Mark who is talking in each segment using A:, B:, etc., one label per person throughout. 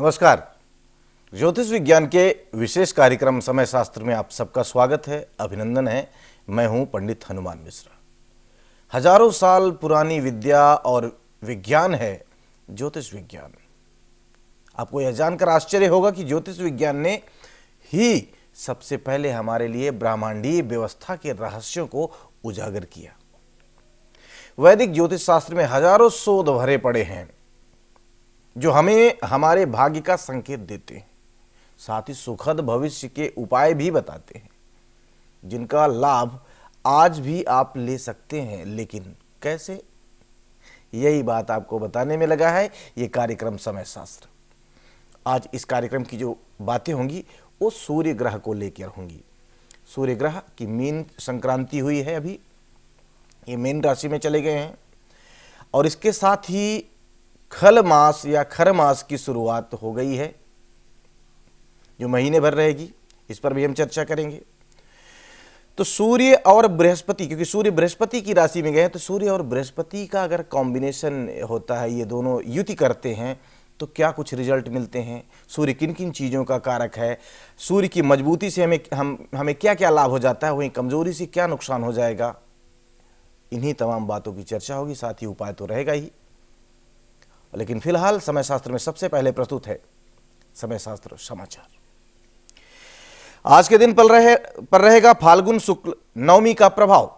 A: नमस्कार। ज्योतिष विज्ञान के विशेष कार्यक्रम समय शास्त्र में आप सबका स्वागत है, अभिनंदन है। मैं हूं पंडित हनुमान मिश्रा। हजारों साल पुरानी विद्या और विज्ञान है ज्योतिष विज्ञान। आपको यह जानकर आश्चर्य होगा कि ज्योतिष विज्ञान ने ही सबसे पहले हमारे लिए ब्रह्मांडीय व्यवस्था के रहस्यों को उजागर किया। वैदिक ज्योतिष शास्त्र में हजारों शोध भरे पड़े हैं जो हमें हमारे भाग्य का संकेत देते हैं, साथ ही सुखद भविष्य के उपाय भी बताते हैं जिनका लाभ आज भी आप ले सकते हैं। लेकिन कैसे, यही बात आपको बताने में लगा है ये कार्यक्रम समय शास्त्र। आज इस कार्यक्रम की जो बातें होंगी वो सूर्य ग्रह को लेकर होंगी। सूर्य ग्रह की मीन संक्रांति हुई है, अभी ये मीन राशि में चले गए हैं और इसके साथ ही खल मास या खर मास की शुरुआत हो गई है जो महीने भर रहेगी। इस पर भी हम चर्चा करेंगे। तो सूर्य और बृहस्पति, क्योंकि सूर्य बृहस्पति की राशि में गए हैं, तो सूर्य और बृहस्पति का अगर कॉम्बिनेशन होता है, ये दोनों युति करते हैं तो क्या कुछ रिजल्ट मिलते हैं। सूर्य किन किन चीज़ों का कारक है, सूर्य की मजबूती से हमें क्या क्या लाभ हो जाता है, वहीं कमजोरी से क्या नुकसान हो जाएगा, इन्हीं तमाम बातों की चर्चा होगी। साथ ही उपाय तो रहेगा ही। लेकिन फिलहाल समय शास्त्र में सबसे पहले प्रस्तुत है समय शास्त्र समाचार। आज के दिन पर रहेगा फाल्गुन शुक्ल नवमी का प्रभाव।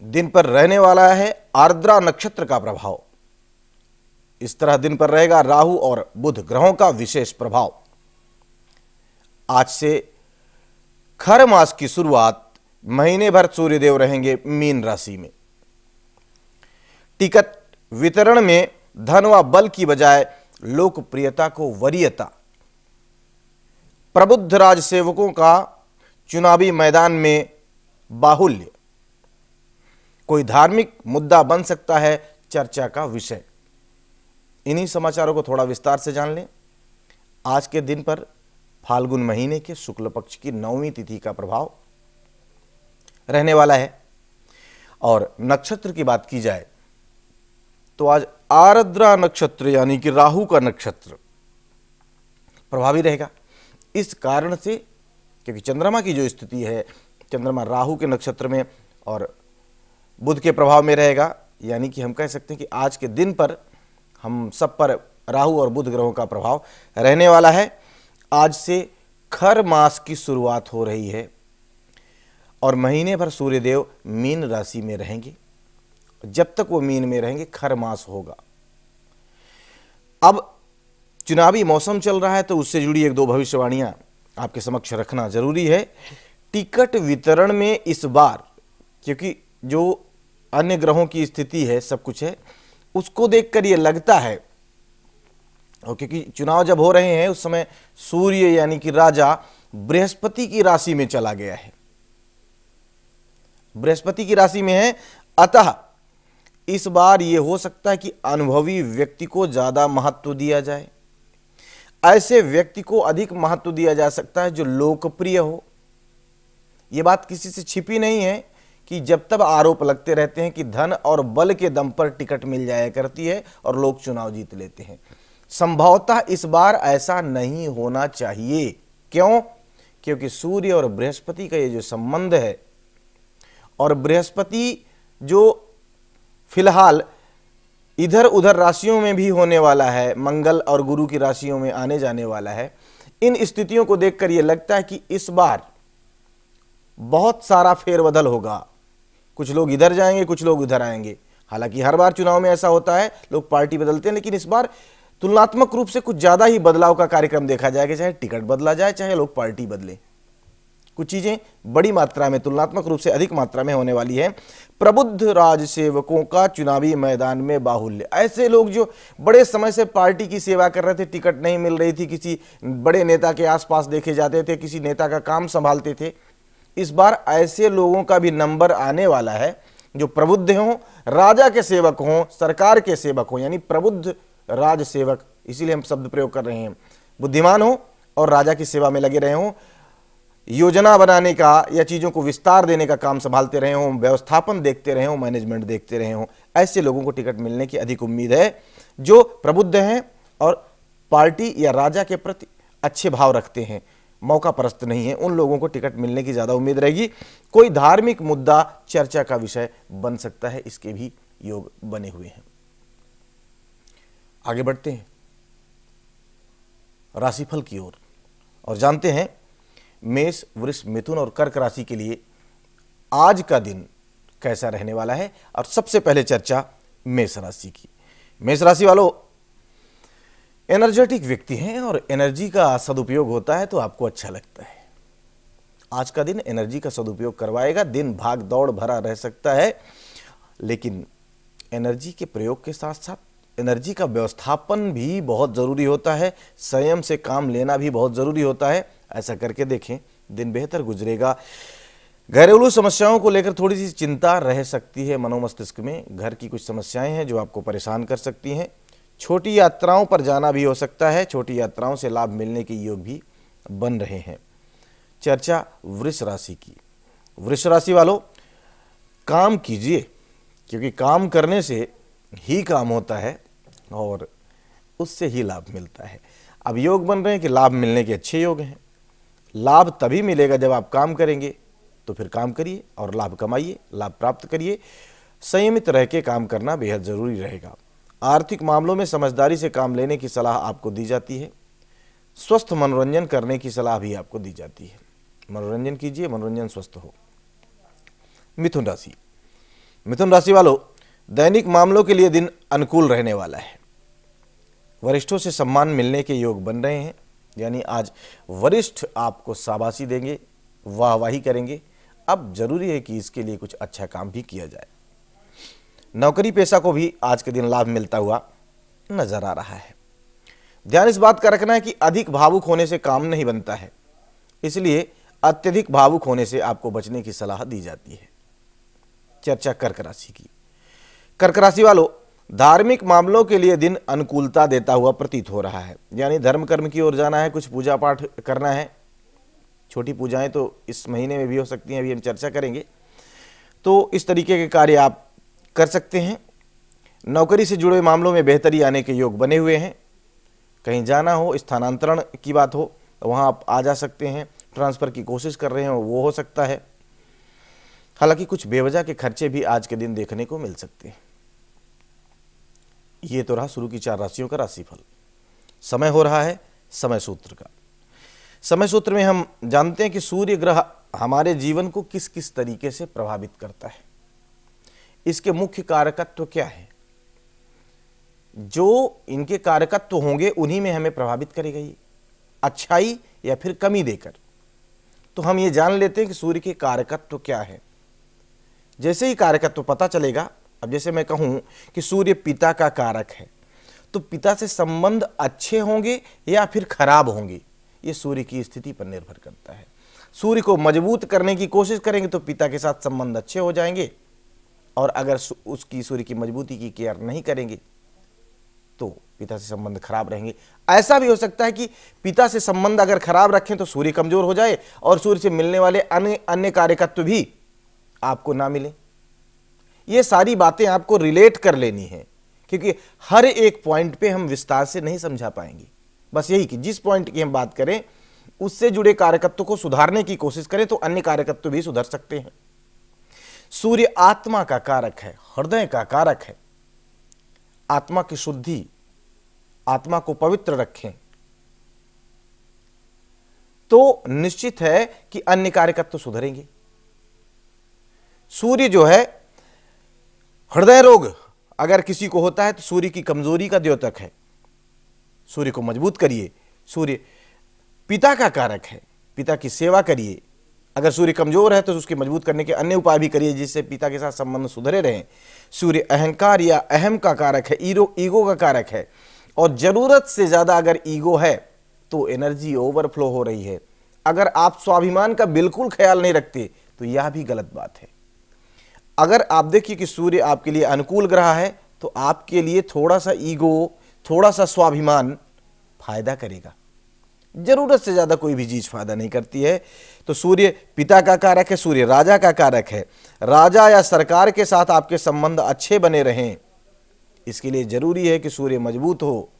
A: दिन पर रहने वाला है आर्द्रा नक्षत्र का प्रभाव। इस तरह दिन पर रहेगा राहु और बुध ग्रहों का विशेष प्रभाव। आज से खर मास की शुरुआत, महीने भर सूर्यदेव रहेंगे मीन राशि में। टिकट वितरण में धन व बल की बजाय लोकप्रियता को वरीयता। प्रबुद्ध राज सेवकों का चुनावी मैदान में बाहुल्य। कोई धार्मिक मुद्दा बन सकता है चर्चा का विषय। इन्हीं समाचारों को थोड़ा विस्तार से जान लें। आज के दिन पर फाल्गुन महीने के शुक्ल पक्ष की नौवीं तिथि का प्रभाव रहने वाला है। और नक्षत्र की बात की जाए तो आज आर्द्रा नक्षत्र यानी कि राहु का नक्षत्र प्रभावी रहेगा। इस कारण से, क्योंकि चंद्रमा की जो स्थिति है, चंद्रमा राहु के नक्षत्र में और बुध के प्रभाव में रहेगा, यानी कि हम कह सकते हैं कि आज के दिन पर हम सब पर राहु और बुध ग्रहों का प्रभाव रहने वाला है। आज से खर मास की शुरुआत हो रही है और महीने भर सूर्यदेव मीन राशि में रहेंगे। जब तक वो मीन में रहेंगे खर मास होगा। अब चुनावी मौसम चल रहा है तो उससे जुड़ी एक दो भविष्यवाणियां आपके समक्ष रखना जरूरी है। टिकट वितरण में इस बार, क्योंकि जो अन्य ग्रहों की स्थिति है, सब कुछ है, उसको देखकर ये लगता है, और क्योंकि चुनाव जब हो रहे हैं उस समय सूर्य यानी कि राजा बृहस्पति की राशि में चला गया है, बृहस्पति की राशि में है। अतः इस बार यह हो सकता है कि अनुभवी व्यक्ति को ज्यादा महत्व दिया जाए। ऐसे व्यक्ति को अधिक महत्व दिया जा सकता है जो लोकप्रिय हो। यह बात किसी से छिपी नहीं है कि जब तब आरोप लगते रहते हैं कि धन और बल के दम पर टिकट मिल जाया करती है और लोग चुनाव जीत लेते हैं। संभवतः इस बार ऐसा नहीं होना चाहिए। क्यों? क्योंकि सूर्य और बृहस्पति का ये जो संबंध है, और बृहस्पति जो फिलहाल इधर उधर राशियों में भी होने वाला है, मंगल और गुरु की राशियों में आने जाने वाला है, इन स्थितियों को देखकर यह लगता है कि इस बार बहुत सारा फेरबदल होगा। कुछ लोग इधर जाएंगे, कुछ लोग उधर आएंगे। हालांकि हर बार चुनाव में ऐसा होता है, लोग पार्टी बदलते हैं, लेकिन इस बार तुलनात्मक रूप से कुछ ज्यादा ही बदलाव का कार्यक्रम देखा जाएगा। चाहे टिकट बदला जाए, चाहे लोग पार्टी बदले, कुछ चीजें बड़ी मात्रा में, तुलनात्मक रूप से अधिक मात्रा में होने वाली है। प्रबुद्ध राज सेवकों का चुनावी मैदान में बाहुल्य। ऐसे लोग जो बड़े समय से पार्टी की सेवा कर रहे थे, टिकट नहीं मिल रही थी, किसी बड़े नेता के आसपास देखे जाते थे, किसी नेता का काम संभालते थे, इस बार ऐसे लोगों का भी नंबर आने वाला है जो प्रबुद्ध हों, राजा के सेवक हों, सरकार के सेवक हों, यानी प्रबुद्ध राज सेवक, इसीलिए हम शब्द प्रयोग कर रहे हैं। बुद्धिमान हो और राजा की सेवा में लगे रहे हों, योजना बनाने का या चीज़ों को विस्तार देने का काम संभालते रहे हों, व्यवस्थापन देखते रहे हों, मैनेजमेंट देखते रहे हों, ऐसे लोगों को टिकट मिलने की अधिक उम्मीद है जो प्रबुद्ध हैं और पार्टी या राजा के प्रति अच्छे भाव रखते हैं, मौका परस्त नहीं है, उन लोगों को टिकट मिलने की ज़्यादा उम्मीद रहेगी। कोई धार्मिक मुद्दा चर्चा का विषय बन सकता है, इसके भी योग बने हुए हैं। आगे बढ़ते हैं राशिफल की ओर और जानते हैं मेष, वृष, मिथुन और कर्क राशि के लिए आज का दिन कैसा रहने वाला है। और सबसे पहले चर्चा मेष राशि की। मेष राशि वालों एनर्जेटिक व्यक्ति हैं और एनर्जी का सदुपयोग होता है तो आपको अच्छा लगता है। आज का दिन एनर्जी का सदुपयोग करवाएगा। दिन भाग दौड़ भरा रह सकता है, लेकिन एनर्जी के प्रयोग के साथ साथ एनर्जी का व्यवस्थापन भी बहुत ज़रूरी होता है। संयम से काम लेना भी बहुत ज़रूरी होता है। ऐसा करके देखें, दिन बेहतर गुजरेगा। घरेलू समस्याओं को लेकर थोड़ी सी चिंता रह सकती है मनोमस्तिष्क में। घर की कुछ समस्याएं हैं जो आपको परेशान कर सकती हैं। छोटी यात्राओं पर जाना भी हो सकता है। छोटी यात्राओं से लाभ मिलने के योग भी बन रहे हैं। चर्चा वृष राशि की। वृष राशि वालों काम कीजिए, क्योंकि काम करने से ही काम होता है और उससे ही लाभ मिलता है। अब योग बन रहे हैं कि लाभ मिलने के अच्छे योग हैं। लाभ तभी मिलेगा जब आप काम करेंगे, तो फिर काम करिए और लाभ कमाइए, लाभ प्राप्त करिए। संयमित रह के काम करना बेहद ज़रूरी रहेगा। आर्थिक मामलों में समझदारी से काम लेने की सलाह आपको दी जाती है। स्वस्थ मनोरंजन करने की सलाह भी आपको दी जाती है। मनोरंजन कीजिए, मनोरंजन स्वस्थ हो। मिथुन राशि। मिथुन राशि वालों दैनिक मामलों के लिए दिन अनुकूल रहने वाला है। वरिष्ठों से सम्मान मिलने के योग बन रहे हैं, यानी आज वरिष्ठ आपको शाबाशी देंगे, वाहवाही करेंगे। अब जरूरी है कि इसके लिए कुछ अच्छा काम भी किया जाए। नौकरी पेशा को भी आज के दिन लाभ मिलता हुआ नजर आ रहा है। ध्यान इस बात का रखना है कि अधिक भावुक होने से काम नहीं बनता है, इसलिए अत्यधिक भावुक होने से आपको बचने की सलाह दी जाती है। चर्चा कर्क राशि की। कर्क राशि वालों धार्मिक मामलों के लिए दिन अनुकूलता देता हुआ प्रतीत हो रहा है, यानी धर्म कर्म की ओर जाना है, कुछ पूजा पाठ करना है। छोटी पूजाएं तो इस महीने में भी हो सकती हैं, अभी हम चर्चा करेंगे। तो इस तरीके के कार्य आप कर सकते हैं। नौकरी से जुड़े मामलों में बेहतरी आने के योग बने हुए हैं। कहीं जाना हो, स्थानांतरण की बात हो, तो वहाँ आप आ जा सकते हैं। ट्रांसफ़र की कोशिश कर रहे हो वो हो सकता है। हालांकि कुछ बेवजह के खर्चे भी आज के दिन देखने को मिल सकते हैं। ये तो रहा शुरू की 4 राशियों का राशिफल। समय हो रहा है समय सूत्र का। समय सूत्र में हम जानते हैं कि सूर्य ग्रह हमारे जीवन को किस किस तरीके से प्रभावित करता है, इसके मुख्य कारकत्व क्या है। जो इनके कारकत्व होंगे उन्हीं में हमें प्रभावित करेगा, ये अच्छाई या फिर कमी देकर। तो हम ये जान लेते हैं कि सूर्य के कारकत्व क्या है। जैसे ही कारकत्व पता चलेगा, अब जैसे मैं कहूं कि सूर्य पिता का कारक है, तो पिता से संबंध अच्छे होंगे या फिर खराब होंगे, ये सूर्य की स्थिति पर निर्भर करता है। सूर्य को मजबूत करने की कोशिश करेंगे तो पिता के साथ संबंध अच्छे हो जाएंगे, और अगर उसकी सूर्य की मजबूती की केयर नहीं करेंगे तो पिता से संबंध खराब रहेंगे। ऐसा भी हो सकता है कि पिता से संबंध अगर खराब रखें तो सूर्य कमजोर हो जाए और सूर्य से मिलने वाले अन्य कारकत्व भी आपको ना मिले। ये सारी बातें आपको रिलेट कर लेनी है, क्योंकि हर एक पॉइंट पे हम विस्तार से नहीं समझा पाएंगे। बस यही कि जिस पॉइंट की हम बात करें उससे जुड़े कारकत्व को सुधारने की कोशिश करें तो अन्य कारकत्व भी सुधर सकते हैं। सूर्य आत्मा का कारक है, हृदय का कारक है। आत्मा की शुद्धि, आत्मा को पवित्र रखें तो निश्चित है कि अन्य कारकत्व सुधरेंगे। सूर्य जो है, हृदय रोग अगर किसी को होता है तो सूर्य की कमजोरी का द्योतक है। सूर्य को मजबूत करिए। सूर्य पिता का कारक है, पिता की सेवा करिए। अगर सूर्य कमजोर है तो उसके मजबूत करने के अन्य उपाय भी करिए जिससे पिता के साथ संबंध सुधरे रहें। सूर्य अहंकार या अहम का कारक है, ईगो का कारक है, और जरूरत से ज्यादा अगर ईगो है तो एनर्जी ओवरफ्लो हो रही है। अगर आप स्वाभिमान का बिल्कुल ख्याल नहीं रखते तो यह भी गलत बात है। अगर आप देखिए कि सूर्य आपके लिए अनुकूल ग्रह है तो आपके लिए थोड़ा सा ईगो, थोड़ा सा स्वाभिमान फायदा करेगा। जरूरत से ज्यादा कोई भी चीज फायदा नहीं करती है। तो सूर्य पिता का कारक है, सूर्य राजा का कारक है। राजा या सरकार के साथ आपके संबंध अच्छे बने रहें, इसके लिए जरूरी है कि सूर्य मजबूत हो,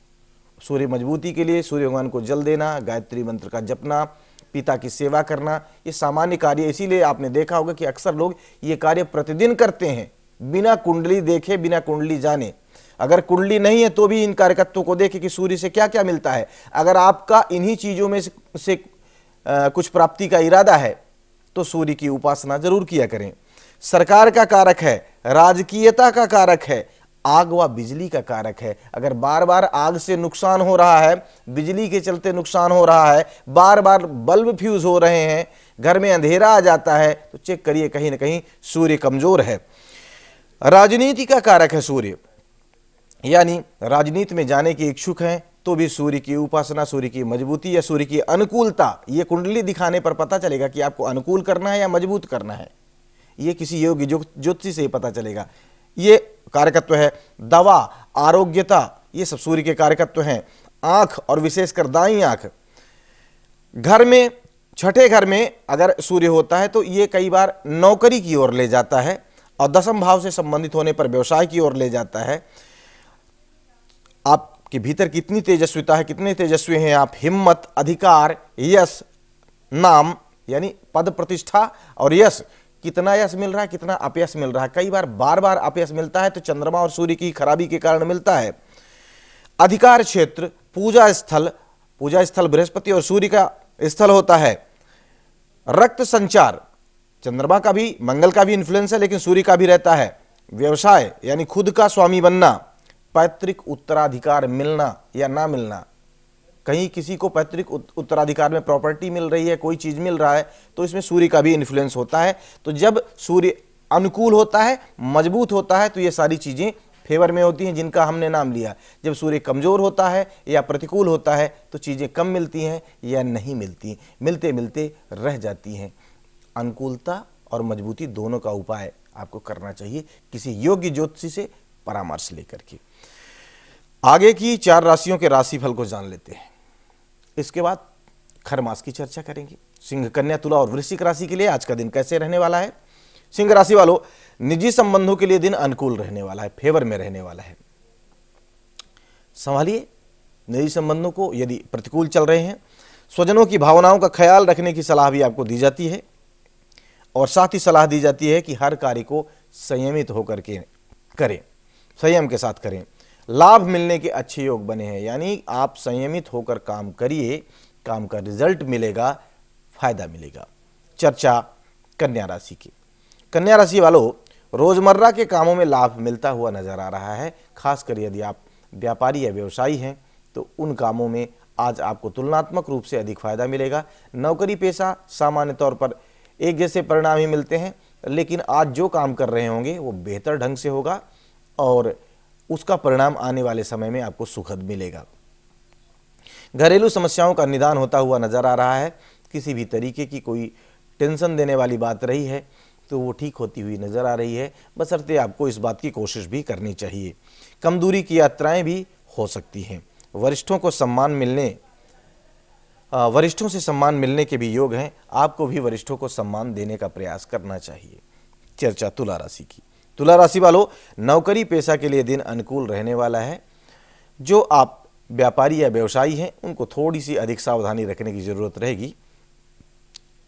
A: सूर्य मजबूती के लिए सूर्य भगवान को जल देना, गायत्री मंत्र का जपना, पिता की सेवा करना, ये सामान्य कार्य। इसीलिए आपने देखा होगा कि अक्सर लोग ये कार्य प्रतिदिन करते हैं, बिना कुंडली देखे, बिना कुंडली जाने। अगर कुंडली नहीं है तो भी इन कार्यकर्तों को देखें कि सूर्य से क्या क्या मिलता है। अगर आपका इन्हीं चीजों में से कुछ प्राप्ति का इरादा है तो सूर्य की उपासना जरूर किया करें। सरकार का कारक है, राजकीयता का कारक है, आग व बिजली का कारक है। अगर बार बार आग से नुकसान हो रहा है, बिजली के चलते नुकसान हो रहा है, बार बार बल्ब फ्यूज हो रहे हैं, घर में अंधेरा आ जाता है, तो चेक करिए कहीं ना कहीं सूर्य कमजोर है। राजनीति का कारक है सूर्य, यानी राजनीति में जाने के इच्छुक हैं तो भी सूर्य की उपासना, सूर्य की मजबूती या सूर्य की अनुकूलता, ये कुंडली दिखाने पर पता चलेगा कि आपको अनुकूल करना है या मजबूत करना है। ये किसी योगी ज्योतिषी से ही पता चलेगा। ये कारकत्व है। दवा, आरोग्यता, ये सब सूर्य के कारकत्व हैं। आंख और विशेषकर दाईं आंख, घर में, छठे घर में अगर सूर्य होता है तो ये कई बार नौकरी की ओर ले जाता है और दसम भाव से संबंधित होने पर व्यवसाय की ओर ले जाता है। आपके भीतर कितनी तेजस्विता है, कितने तेजस्वी हैं आप, हिम्मत, अधिकार, यश, नाम यानी पद प्रतिष्ठा और यश, कितना यश मिल रहा है, कितना अपयश मिल रहा है। कई बार बार बार अपयश मिलता है तो चंद्रमा और सूर्य की खराबी के कारण मिलता है। अधिकार क्षेत्र, पूजा स्थल बृहस्पति और सूर्य का स्थल होता है। रक्त संचार, चंद्रमा का भी, मंगल का भी इन्फ्लुएंस है लेकिन सूर्य का भी रहता है। व्यवसाय यानी खुद का स्वामी बनना, पैतृक उत्तराधिकार मिलना या ना मिलना, कहीं किसी को पैतृक उत्तराधिकार में प्रॉपर्टी मिल रही है, कोई चीज मिल रहा है, तो इसमें सूर्य का भी इन्फ्लुएंस होता है। तो जब सूर्य अनुकूल होता है, मजबूत होता है, तो ये सारी चीजें फेवर में होती हैं जिनका हमने नाम लिया। जब सूर्य कमजोर होता है या प्रतिकूल होता है तो चीजें कम मिलती हैं या नहीं मिलती, मिलते मिलते रह जाती हैं। अनुकूलता और मजबूती दोनों का उपाय आपको करना चाहिए किसी योग्य ज्योतिषी से परामर्श लेकर के। आगे की 4 राशियों के राशिफल को जान लेते हैं, इसके बाद खर मास की चर्चा करेंगे। सिंह, कन्या, तुला और वृश्चिक राशि के लिए आज का दिन कैसे रहने वाला है। सिंह राशि वालों, निजी संबंधों के लिए दिन अनुकूल रहने वाला है, फेवर में रहने वाला है। संभालिए निजी संबंधों को, यदि प्रतिकूल चल रहे हैं। स्वजनों की भावनाओं का ख्याल रखने की सलाह भी आपको दी जाती है और साथ ही सलाह दी जाती है कि हर कार्य को संयमित होकर के करें, संयम के साथ करें। लाभ मिलने के अच्छे योग बने हैं, यानी आप संयमित होकर काम करिए, काम का रिजल्ट मिलेगा, फायदा मिलेगा। चर्चा कन्या राशि की। कन्या राशि वालों, रोजमर्रा के कामों में लाभ मिलता हुआ नजर आ रहा है। खासकर यदि आप व्यापारी या व्यवसायी हैं तो उन कामों में आज आपको तुलनात्मक रूप से अधिक फायदा मिलेगा। नौकरी पेशा सामान्य तौर पर एक जैसे परिणाम ही मिलते हैं, लेकिन आज जो काम कर रहे होंगे वो बेहतर ढंग से होगा और उसका परिणाम आने वाले समय में आपको सुखद मिलेगा। घरेलू समस्याओं का निदान होता हुआ नजर आ रहा है। किसी भी तरीके की कोई टेंशन देने वाली बात रही है तो वो ठीक होती हुई नजर आ रही है, बशर्ते आपको इस बात की कोशिश भी करनी चाहिए। कम दूरी की यात्राएं भी हो सकती हैं। वरिष्ठों से सम्मान मिलने के भी योग हैं। आपको भी वरिष्ठों को सम्मान देने का प्रयास करना चाहिए। चर्चा तुला राशि की। तुला राशि वालों, नौकरी पेशा के लिए दिन अनुकूल रहने वाला है। जो आप व्यापारी या व्यवसायी हैं उनको थोड़ी सी अधिक सावधानी रखने की जरूरत रहेगी।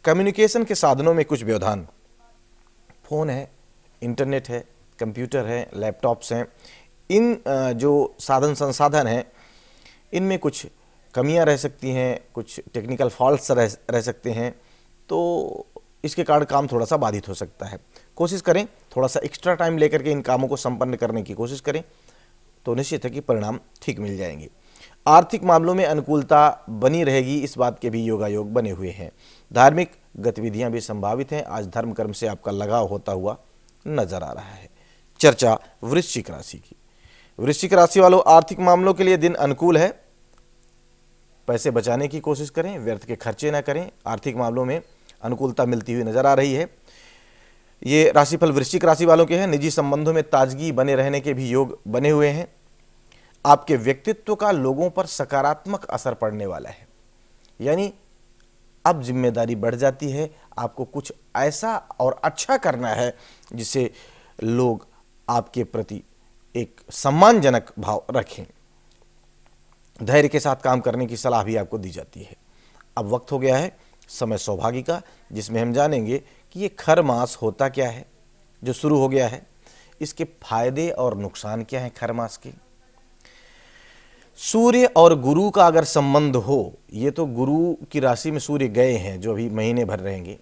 A: कम्युनिकेशन के साधनों में कुछ व्यवधान, फोन है, इंटरनेट है, कंप्यूटर है, लैपटॉप्स हैं, इन जो साधन संसाधन हैं इनमें कुछ कमियां रह सकती हैं, कुछ टेक्निकल फॉल्ट्स रह सकते हैं, तो इसके कारण काम थोड़ा सा बाधित हो सकता है। कोशिश करें थोड़ा सा एक्स्ट्रा टाइम लेकर के इन कामों को संपन्न करने की कोशिश करें तो निश्चित है कि परिणाम ठीक मिल जाएंगे। आर्थिक मामलों में अनुकूलता बनी रहेगी, इस बात के भी योगायोग बने हुए हैं। धार्मिक गतिविधियां भी संभावित हैं। आज धर्म कर्म से आपका लगाव होता हुआ नजर आ रहा है। चर्चा वृश्चिक राशि की। वृश्चिक राशि वालों, आर्थिक मामलों के लिए दिन अनुकूल है। पैसे बचाने की कोशिश करें, व्यर्थ के खर्चे ना करें। आर्थिक मामलों में अनुकूलता मिलती हुई नजर आ रही है। ये राशिफल वृश्चिक राशि वालों के हैं। निजी संबंधों में ताजगी बने रहने के भी योग बने हुए हैं। आपके व्यक्तित्व का लोगों पर सकारात्मक असर पड़ने वाला है, यानी अब जिम्मेदारी बढ़ जाती है। आपको कुछ ऐसा और अच्छा करना है जिससे लोग आपके प्रति एक सम्मानजनक भाव रखें। धैर्य के साथ काम करने की सलाह भी आपको दी जाती है। अब वक्त हो गया है समय सौभाग्य का, जिसमें हम जानेंगे कि ये खर मास होता क्या है जो शुरू हो गया है, इसके फायदे और नुकसान क्या हैं खर मास के। सूर्य और गुरु का अगर संबंध हो, ये तो गुरु की राशि में सूर्य गए हैं जो अभी महीने भर रहेंगे,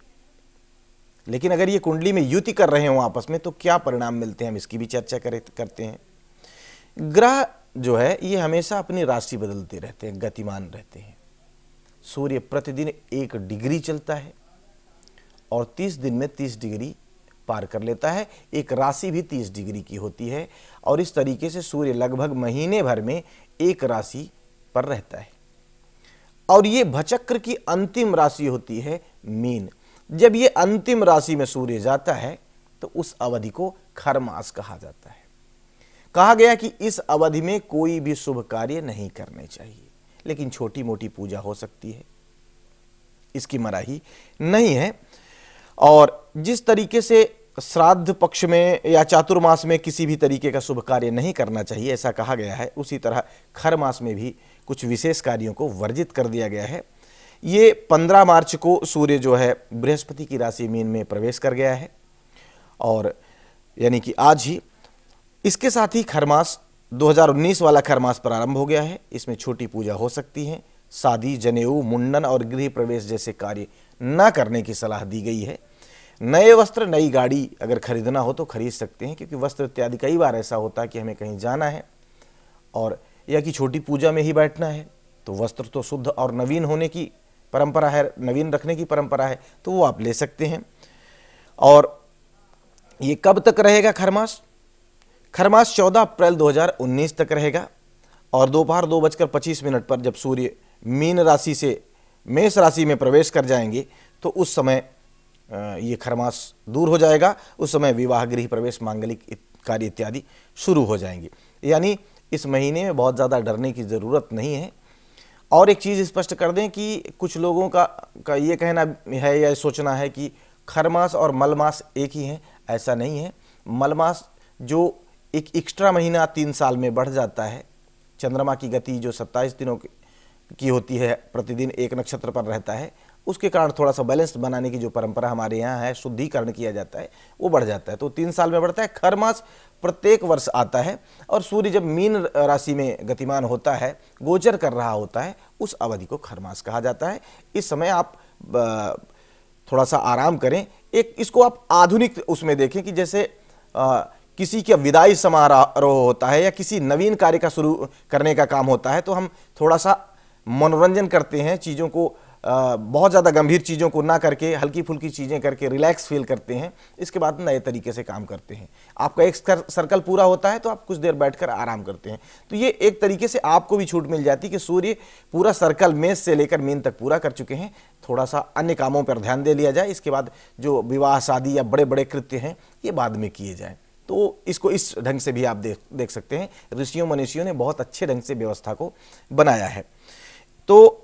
A: लेकिन अगर ये कुंडली में युति कर रहे हो आपस में तो क्या परिणाम मिलते हैं, हम इसकी भी चर्चा करते हैं। ग्रह जो है ये हमेशा अपनी राशि बदलते रहते हैं, गतिमान रहते हैं। सूर्य प्रतिदिन 1 डिग्री चलता है और 30 दिन में 30 डिग्री पार कर लेता है। एक राशि भी 30 डिग्री की होती है और इस तरीके से सूर्य लगभग महीने भर में एक राशि पर रहता है। और ये भचक्र की अंतिम राशि होती है मीन। जब ये अंतिम राशि में सूर्य जाता है तो उस अवधि को खर मास कहा जाता है। कहा गया कि इस अवधि में कोई भी शुभ कार्य नहीं करने चाहिए, लेकिन छोटी मोटी पूजा हो सकती है, इसकी मनाही नहीं है। और जिस तरीके से श्राद्ध पक्ष में या चातुर्मास में किसी भी तरीके का शुभ कार्य नहीं करना चाहिए ऐसा कहा गया है, उसी तरह खर मास में भी कुछ विशेष कार्यों को वर्जित कर दिया गया है। ये 15 मार्च को सूर्य जो है बृहस्पति की राशि मीन में प्रवेश कर गया है और यानी कि आज ही। इसके साथ ही खरमास 2019 वाला खरमास प्रारंभ हो गया है। इसमें छोटी पूजा हो सकती है। शादी, जनेऊ, मुंडन और गृह प्रवेश जैसे कार्य न करने की सलाह दी गई है। नए वस्त्र, नई गाड़ी अगर खरीदना हो तो खरीद सकते हैं, क्योंकि वस्त्र इत्यादि कई बार ऐसा होता है कि हमें कहीं जाना है और या कि छोटी पूजा में ही बैठना है, तो वस्त्र तो शुद्ध और नवीन होने की परंपरा है, नवीन रखने की परंपरा है, तो वो आप ले सकते हैं। और ये कब तक रहेगा खरमास? खरमास 14 अप्रैल 2019 तक रहेगा और दोपहर 2:25 पर जब सूर्य मीन राशि से मेष राशि में प्रवेश कर जाएंगे तो उस समय ये खरमास दूर हो जाएगा। उस समय विवाह, गृह प्रवेश, मांगलिक कार्य इत्यादि शुरू हो जाएंगे। यानी इस महीने में बहुत ज़्यादा डरने की ज़रूरत नहीं है। और एक चीज़ स्पष्ट कर दें कि कुछ लोगों का ये कहना है या सोचना है कि खरमास और मलमास एक ही हैं। ऐसा नहीं है। मलमास जो एक एक्स्ट्रा महीना 3 साल में बढ़ जाता है, चंद्रमा की गति जो 27 दिनों की होती है, प्रतिदिन एक नक्षत्र पर रहता है, उसके कारण थोड़ा सा बैलेंस बनाने की जो परंपरा हमारे यहाँ है, शुद्धिकरण किया जाता है, वो बढ़ जाता है, तो 3 साल में बढ़ता है। खरमास प्रत्येक वर्ष आता है और सूर्य जब मीन राशि में गतिमान होता है, गोचर कर रहा होता है, उस अवधि को खरमास कहा जाता है। इस समय आप थोड़ा सा आराम करें। एक इसको आप आधुनिक उसमें देखें कि जैसे किसी का विदाई समारोह होता है या किसी नवीन कार्य का शुरू करने का काम होता है, तो हम थोड़ा सा मनोरंजन करते हैं, चीज़ों को बहुत ज़्यादा गंभीर चीज़ों को ना करके हल्की फुल्की चीज़ें करके रिलैक्स फील करते हैं। इसके बाद नए तरीके से काम करते हैं। आपका एक सर्कल पूरा होता है तो आप कुछ देर बैठकर आराम करते हैं, तो ये एक तरीके से आपको भी छूट मिल जाती है कि सूर्य पूरा सर्कल मेष से लेकर मीन तक पूरा कर चुके हैं, थोड़ा सा अन्य कामों पर ध्यान दे लिया जाए। इसके बाद जो विवाह, शादी या बड़े बड़े कृत्य हैं ये बाद में किए जाएँ। तो इसको इस ढंग से भी आप देख सकते हैं। ऋषियों मनीषियों ने बहुत अच्छे ढंग से व्यवस्था को बनाया है। तो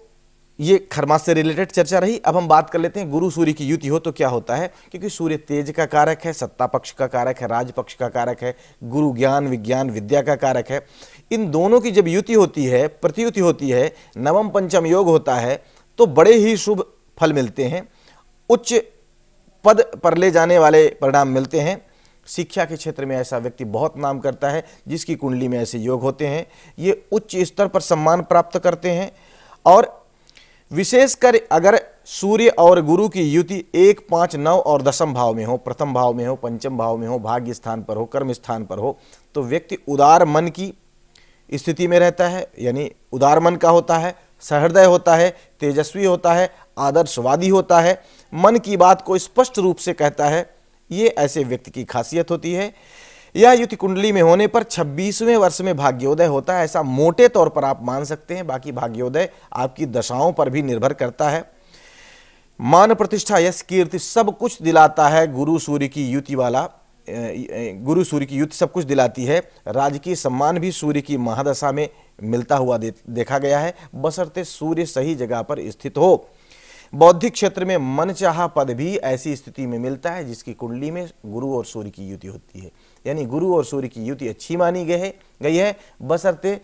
A: ये खरमास से रिलेटेड चर्चा रही। अब हम बात कर लेते हैं गुरु सूर्य की युति हो तो क्या होता है, क्योंकि सूर्य तेज का कारक है, सत्ता पक्ष का कारक है, राज पक्ष का कारक है, गुरु ज्ञान, विज्ञान, विद्या का कारक है। इन दोनों की जब युति होती है, प्रतियुति होती है, नवम पंचम योग होता है, तो बड़े ही शुभ फल मिलते हैं, उच्च पद पर ले जाने वाले परिणाम मिलते हैं। शिक्षा के क्षेत्र में ऐसा व्यक्ति बहुत नाम करता है जिसकी कुंडली में ऐसे योग होते हैं। ये उच्च स्तर पर सम्मान प्राप्त करते हैं। और विशेषकर अगर सूर्य और गुरु की युति 1, 5, 9 और 10 भाव में हो, प्रथम भाव में हो, पंचम भाव में हो, भाग्य स्थान पर हो, कर्म स्थान पर हो, तो व्यक्ति उदार मन की स्थिति में रहता है, यानी उदार मन का होता है, सहृदय होता है, तेजस्वी होता है, आदर्शवादी होता है, मन की बात को स्पष्ट रूप से कहता है। ये ऐसे व्यक्ति की खासियत होती है। यह युति कुंडली में होने पर 26वें वर्ष में भाग्योदय होता है, ऐसा मोटे तौर पर आप मान सकते हैं। बाकी भाग्योदय आपकी दशाओं पर भी निर्भर करता है। मान, प्रतिष्ठा, यश, कीर्ति सब कुछ दिलाता है गुरु सूर्य की युति वाला। गुरु सूर्य की युति सब कुछ दिलाती है। राजकीय सम्मान भी सूर्य की महादशा में मिलता हुआ देखा गया है, बशर्ते सूर्य सही जगह पर स्थित हो। बौद्धिक क्षेत्र में मनचाहा पद भी ऐसी स्थिति में मिलता है जिसकी कुंडली में गुरु और सूर्य की युति होती है। यानी गुरु और सूर्य की युति अच्छी मानी गई है, बशर्ते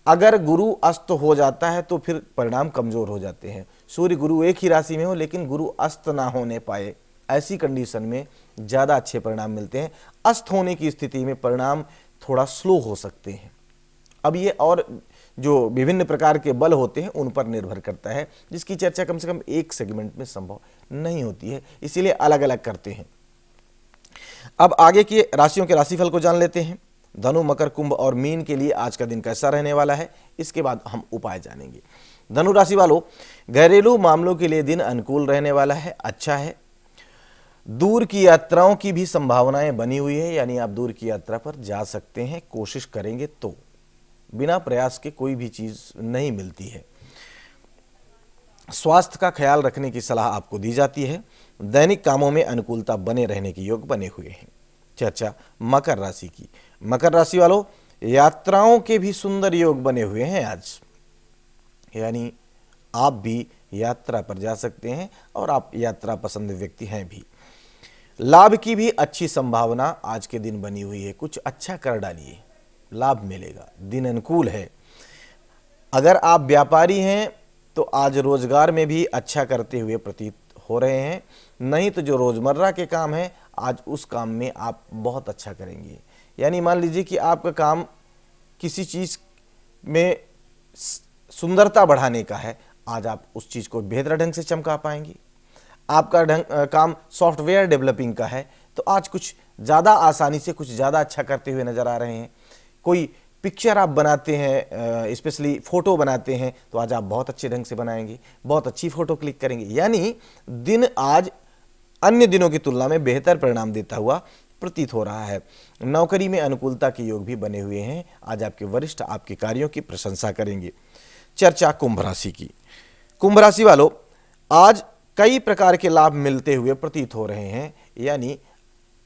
A: अगर गुरु अस्त हो जाता है तो फिर परिणाम कमजोर हो जाते हैं। सूर्य गुरु एक ही राशि में हो लेकिन गुरु अस्त ना होने पाए, ऐसी कंडीशन में ज़्यादा अच्छे परिणाम मिलते हैं। अस्त होने की स्थिति में परिणाम थोड़ा स्लो हो सकते हैं। अब ये और जो विभिन्न प्रकार के बल होते हैं उन पर निर्भर करता है, जिसकी चर्चा कम से कम एक सेगमेंट में संभव नहीं होती है, इसीलिए अलग अलग करते हैं। अब आगे के राशियों के राशिफल को जान लेते हैं। धनु, मकर, कुंभ और मीन के लिए आज का दिन कैसा रहने वाला है, इसके बाद हम उपाय जानेंगे। धनु राशि वालों, घरेलू मामलों के लिए दिन अनुकूल रहने वाला है, अच्छा है। दूर की यात्राओं की भी संभावनाएं बनी हुई है, यानी आप दूर की यात्रा पर जा सकते हैं, कोशिश करेंगे तो। बिना प्रयास के कोई भी चीज नहीं मिलती है। स्वास्थ्य का ख्याल रखने की सलाह आपको दी जाती है। दैनिक कामों में अनुकूलता बने रहने के योग बने हुए हैं। चर्चा मकर राशि की। मकर राशि वालों, यात्राओं के भी सुंदर योग बने हुए हैं आज, यानी आप भी यात्रा पर जा सकते हैं और आप यात्रा पसंद व्यक्ति हैं भी। लाभ की भी अच्छी संभावना आज के दिन बनी हुई है, कुछ अच्छा कर डालिए, लाभ मिलेगा, दिन अनुकूल है। अगर आप व्यापारी हैं तो आज रोजगार में भी अच्छा करते हुए प्रतीत हो रहे हैं, नहीं तो जो रोजमर्रा के काम हैं आज उस काम में आप बहुत अच्छा करेंगे। यानी मान लीजिए कि आपका काम किसी चीज में सुंदरता बढ़ाने का है, आज आप उस चीज को बेहतर ढंग से चमका पाएंगे। आपका काम सॉफ्टवेयर डेवलपिंग का है तो आज कुछ ज़्यादा आसानी से कुछ ज़्यादा अच्छा करते हुए नज़र आ रहे हैं। कोई पिक्चर आप बनाते हैं, स्पेशली फ़ोटो बनाते हैं, तो आज आप बहुत अच्छे ढंग से बनाएंगे, बहुत अच्छी फ़ोटो क्लिक करेंगे। यानी दिन आज अन्य दिनों की तुलना में बेहतर परिणाम देता हुआ प्रतीत हो रहा है। नौकरी में अनुकूलता के योग भी बने हुए हैं, आज आपके वरिष्ठ आपके कार्यों की प्रशंसा करेंगे। चर्चा कुंभ राशि की। कुंभ राशि वालों, आज कई प्रकार के लाभ मिलते हुए प्रतीत हो रहे हैं, यानी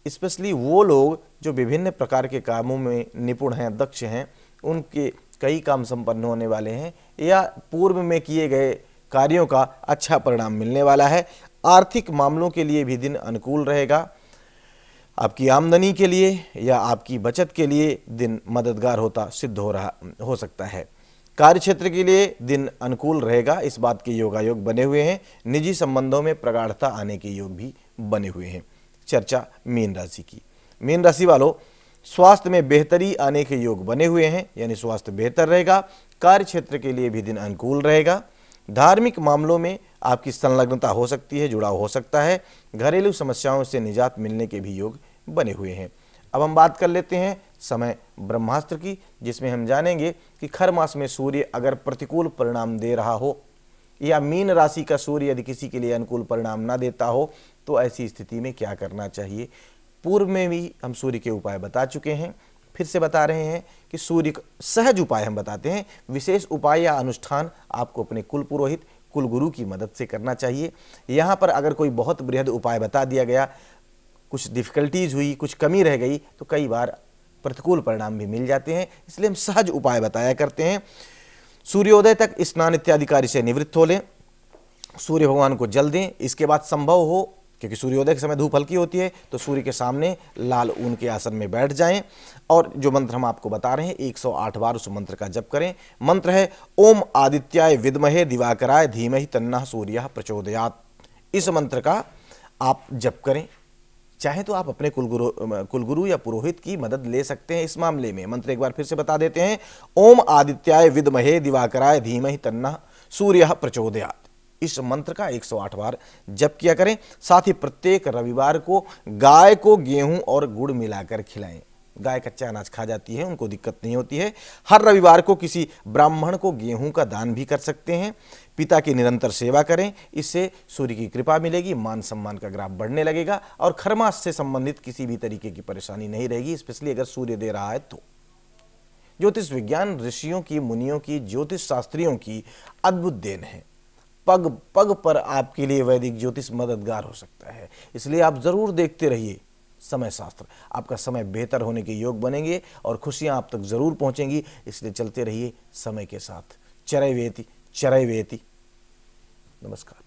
A: स्पेशली वो लोग जो विभिन्न प्रकार के कामों में निपुण हैं, दक्ष हैं, उनके कई काम संपन्न होने वाले हैं या पूर्व में किए गए कार्यों का अच्छा परिणाम मिलने वाला है। आर्थिक मामलों के लिए भी दिन अनुकूल रहेगा। आपकी आमदनी के लिए या आपकी बचत के लिए दिन मददगार होता सिद्ध हो सकता है। कार्य क्षेत्र के लिए दिन अनुकूल रहेगा, इस बात के योगायोग बने हुए हैं। निजी संबंधों में प्रगाढ़ता आने के योग भी बने हुए हैं। चर्चा मीन राशि की। मीन राशि वालों, स्वास्थ्य में बेहतरी आने के योग बने हुए हैं, यानी स्वास्थ्य बेहतर रहेगा। कार्य क्षेत्र के लिए भी दिन अनुकूल रहेगा। धार्मिक मामलों में आपकी संलग्नता हो सकती है, जुड़ाव हो सकता है। घरेलू समस्याओं से निजात मिलने के भी योग बने हुए हैं। अब हम बात कर लेते हैं समय ब्रह्मास्त्र की, जिसमें हम जानेंगे कि खर मास में सूर्य अगर प्रतिकूल परिणाम दे रहा हो या मीन राशि का सूर्य यदि किसी के लिए अनुकूल परिणाम ना देता हो तो ऐसी स्थिति में क्या करना चाहिए। पूर्व में भी हम सूर्य के उपाय बता चुके हैं, फिर से बता रहे हैं कि सूर्य का सहज उपाय हम बताते हैं। विशेष उपाय या अनुष्ठान आपको अपने कुल पुरोहित, कुल गुरु की मदद से करना चाहिए। यहाँ पर अगर कोई बहुत बृहद उपाय बता दिया गया, कुछ डिफिकल्टीज हुई, कुछ कमी रह गई, तो कई बार प्रतिकूल परिणाम भी मिल जाते हैं, इसलिए हम सहज उपाय बताया करते हैं। सूर्योदय तक स्नान इत्यादि कार्य से निवृत्त हो लें, सूर्य भगवान को जल दें। इसके बाद संभव हो, क्योंकि सूर्योदय के समय धूप हल्की होती है, तो सूर्य के सामने लाल ऊन के आसन में बैठ जाएं और जो मंत्र हम आपको बता रहे हैं 108 बार उस मंत्र का जप करें। मंत्र है ओम आदित्याय विद्महे दिवाकराय धीमहि तन्नः सूर्यः प्रचोदयात्। इस मंत्र का आप जप करें। चाहे तो आप अपने कुलगुरु या पुरोहित की मदद ले सकते हैं इस मामले में। मंत्र एक बार फिर से बता देते हैं, ओम आदित्याय विद्महे दिवाकराय धीमहि तन्नः सूर्यः प्रचोदयात्। इस मंत्र का 108 बार जप किया करें। साथ ही प्रत्येक रविवार को गाय को गेहूं और गुड़ मिलाकर खिलाएं। गाय कच्चा अनाज खा जाती है, उनको दिक्कत नहीं होती है। हर रविवार को किसी ब्राह्मण को गेहूं का दान भी कर सकते हैं। पिता की निरंतर सेवा करें, इससे सूर्य की कृपा मिलेगी, मान सम्मान का ग्राफ बढ़ने लगेगा और खरमास से संबंधित किसी भी तरीके की परेशानी नहीं रहेगी, स्पेशली अगर सूर्य दे रहा है तो। ज्योतिष विज्ञान ऋषियों की, मुनियों की, ज्योतिष शास्त्रियों की अद्भुत देन है। पग पग पर आपके लिए वैदिक ज्योतिष मददगार हो सकता है, इसलिए आप जरूर देखते रहिए समय शास्त्र। आपका समय बेहतर होने के योग बनेंगे और खुशियां आप तक जरूर पहुंचेंगी, इसलिए चलते रहिए समय के साथ। चरैवेति चरैवेति। नमस्कार।